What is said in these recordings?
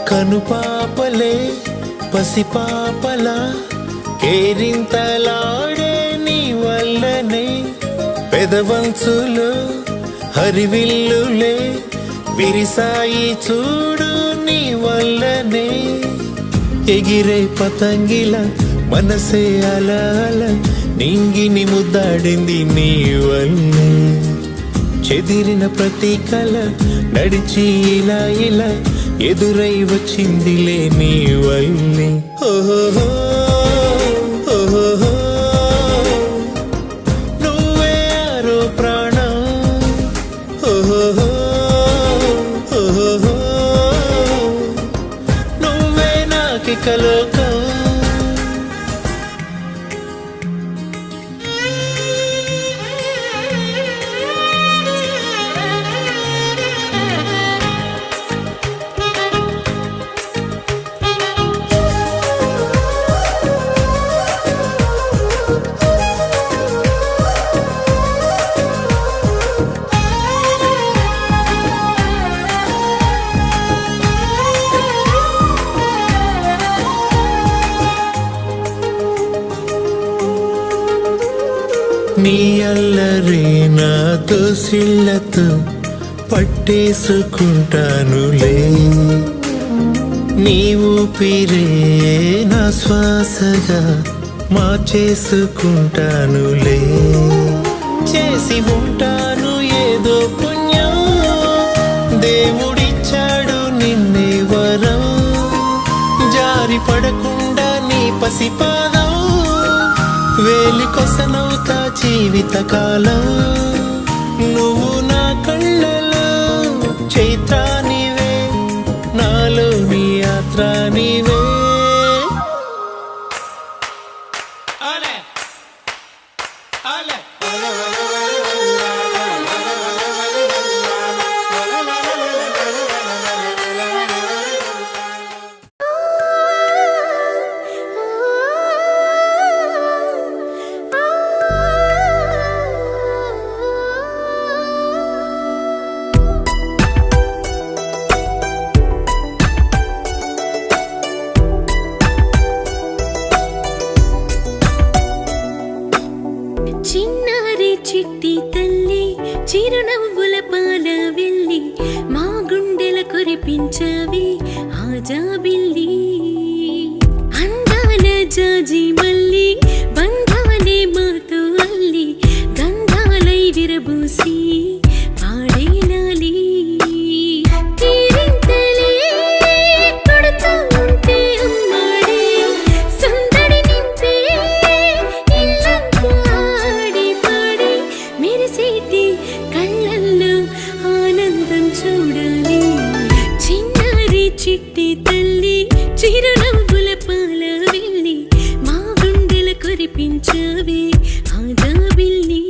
కనుపాపలే పసిపాపలా కేరింతలాడే నీ వల్లనే పెదవంచులు హరివిల్లులే విరిసాయి చూడు నీ వల్లనే ఎగిరే పతంగిల మనసే అలా అలా నింగిని ముద్దాడింది నీ వల్లే చెదిరిన ప్రతి కల నడిచి ఇలా ఇలా ఎదురై వచ్చిందిలే నీ వల్లే ఓహో ఓహో నువ్వే ఆరో ప్రాణం ఓహో ఓహో నువ్వే నాకిక లోకం నీ అల్లరి నాతో సిళ్ళతో పట్టేసుకుంటానులే నీ ఊపిరే నా శ్వాసగా మార్చేసుకుంటానులే చేసి ఉంటాను ఏదో పుణ్యం దేవుడిచ్చాడు నిన్నే వరం జారి పడకుండా నీ పసిపాదం వేలికొసనవుతా జీవితకాలం నువ్వు నా కళ్ళలో చైత్రానివే నాలో నీ యాత్రానివే చిన్నారి చిట్టి తల్లి చిరునవ్వుల పాల వెళ్ళి మా గుండెల కురిపించవి ఆజా బిల్లి అందాల జాజి మల్లి బంధాలే మాతో అల్లి గంధాలై విరబూసి పాడేలాలి చిట్టి తల్లి చిరునవ్వుల పాల వెళ్ళి మా గుండెల కురిపించవే ఆజా బిల్లి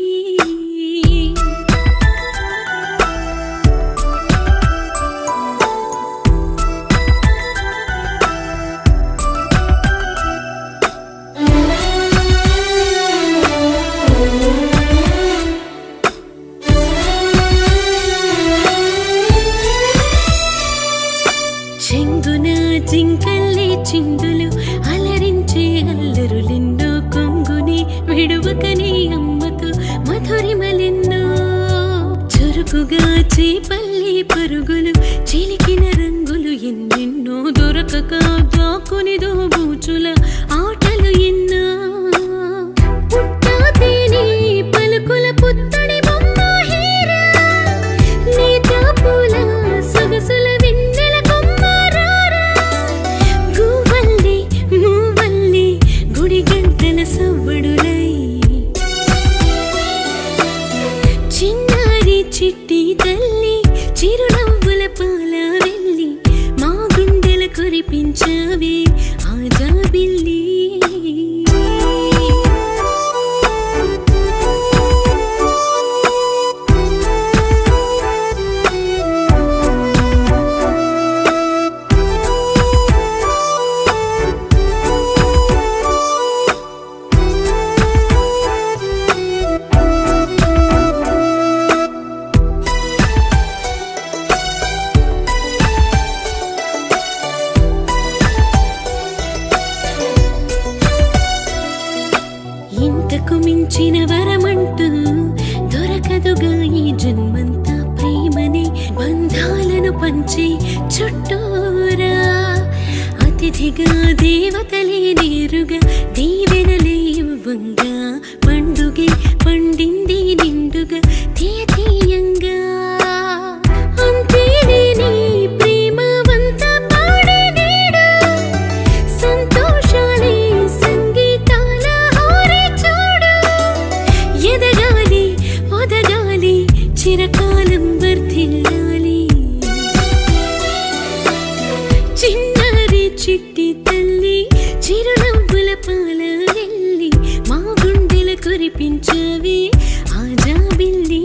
చెంగున జింకల్లే చిందులు అలరించే అల్లరులెన్నో కొంగుని విడువకనే అమ్మతో మధురిమలెన్నో చురుకుగా చేపల్లి పరుగులు చిలికిన రంగులు ఎన్నెన్నో దొరకక దాక్కుని దోబూచుల ఆటలు ఎన్నో పుట్టాతేనే పలుకుల పుత్తడి బొమ్మ హీరా లేత పూల సొగసుల చిన్నారి చిట్టి తల్లి ఇంతకు మించిన వరమంటూ దొరకదుగా ఈ జన్మంతా ప్రేమనే బంధాలను పంచి చుట్టూరా అతిథిగా దేవతలే నేరుగా దీవెనలే ఇవ్వంగా పండుగే పండింది నిండుగా తీయంగా అంతేనే నీ ప్రేమ వంత పాడే నేడు సంతోషాలే సంగీతాల హారే చూడు ఎదగాలి ఒదగాలి చిరకాలం వర్ధిల్లాలి చిన్నారి చిట్టి తల్లి చిరునవ్వుల పాల వెళ్ళి మా గుండెల కురిపించవి ఆజా బిల్లి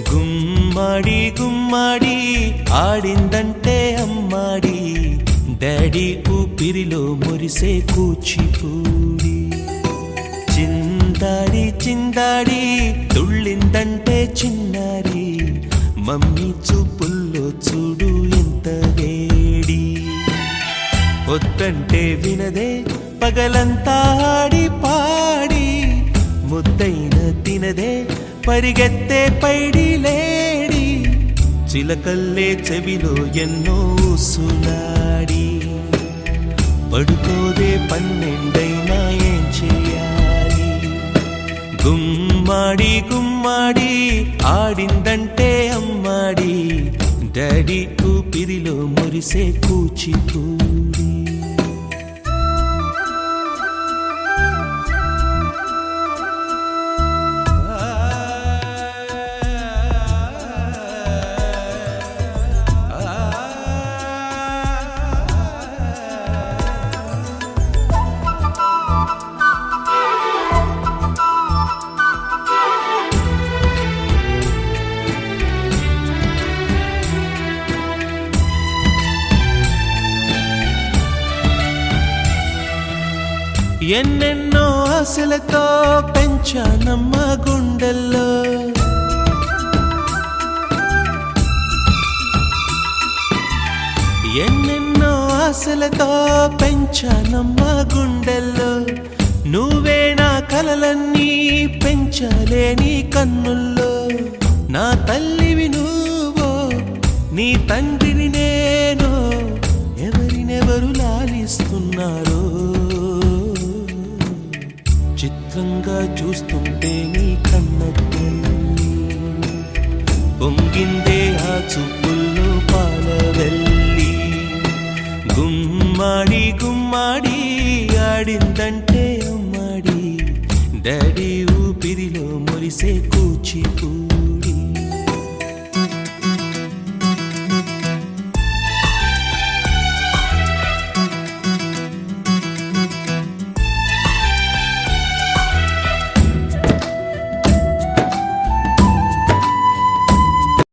గుమ్మడి గుమ్మడి ఆడిందంటే అమ్మాడి డాడీ ఊపిరిలో మురిసే కూచిపూడి చిందాడి చిందాడి తుళ్ళిందంటే చిన్నారి మమ్మీ చూపుల్లో చూడు ఎంత వేడి వద్దంటే వినదే పగలంతా ఆడి పాడి ముద్దైన తినదే పరిగెత్తే పైడి లేడి చిలకల్లే చెవిలో ఎన్నో సునాడి పడుకోదే పన్నెండైనా ఏం చేయాలి గుమ్మాడి గుమ్మాడి ఆడిందంటే అమ్మాడి డాడీ ఊపిరిలో మురిసే కూచిపూడి ఎన్నెన్నో ఆశలతో పెంచానమ్మ గుండెల్లో ఎన్నెన్నో ఆశలతో పెంచానమ్మ గుండెల్లో నువ్వే నా కలలన్నీ పెంచాలే నీ కన్నుల్లో నా తల్లివి నువ్వో నీ తండ్రిని నేను ఎవరినెవరు లాలిస్తున్నారో చిత్రంగా చూస్తుంటే నీ కన్నట్టు పొంగిందే ఆ చూపుల్లో పాల వెళ్ళి గుమ్మాడి గుమ్మాడి ఆడిందంటే అమ్మాడి డాడీ ఊపిరిలో మురిసే కూచిపూడి